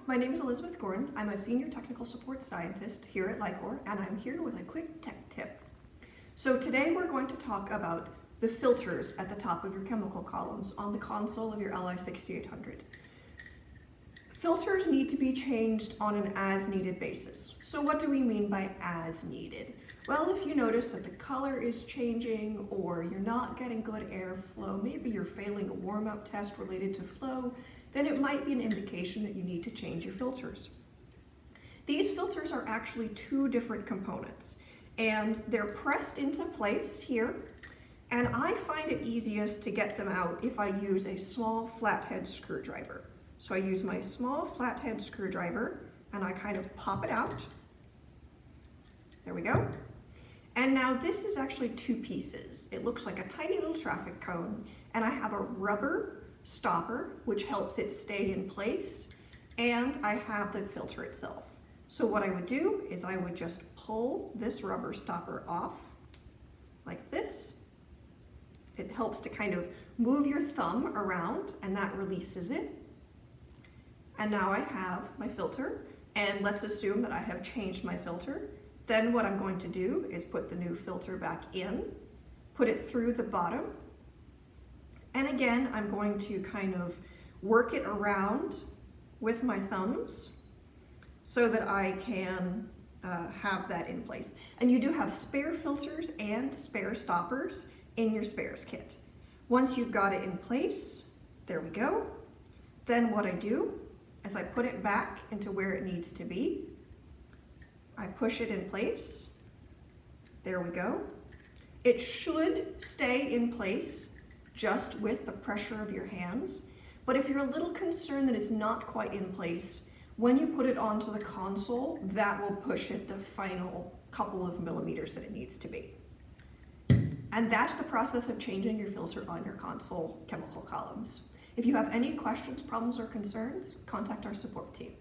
my name is Elizabeth Gordon. I'm a Senior Technical Support Scientist here at LI-COR, and I'm here with a quick tech tip. So today we're going to talk about the filters at the top of your chemical columns on the console of your LI-6800. Filters need to be changed on an as-needed basis. So what do we mean by as needed? Well, if you notice that the color is changing or you're not getting good airflow, maybe you're failing a warm-up test related to flow, then it might be an indication that you need to change your filters. These filters are actually two different components, and they're pressed into place here, and I find it easiest to get them out if I use a small flathead screwdriver. So I use my small flathead screwdriver and I kind of pop it out. There we go. And now this is actually two pieces. It looks like a tiny little traffic cone, and I have a rubber stopper which helps it stay in place, and I have the filter itself. So what I would do is I would just pull this rubber stopper off like this. It helps to kind of move your thumb around, and that releases it. And now I have my filter, and let's assume that I have changed my filter. Then what I'm going to do is put the new filter back in, put it through the bottom, and again I'm going to kind of work it around with my thumbs so that I can have that in place. And you do have spare filters and spare stoppers in your spares kit. Once you've got it in place, there we go, then what I do is I put it back into where it needs to be. I push it in place. There we go. It should stay in place just with the pressure of your hands, but if you're a little concerned that it's not quite in place, when you put it onto the console, that will push it the final couple of millimeters that it needs to be. And that's the process of changing your filter on your console chemical columns. If you have any questions, problems, or concerns, contact our support team.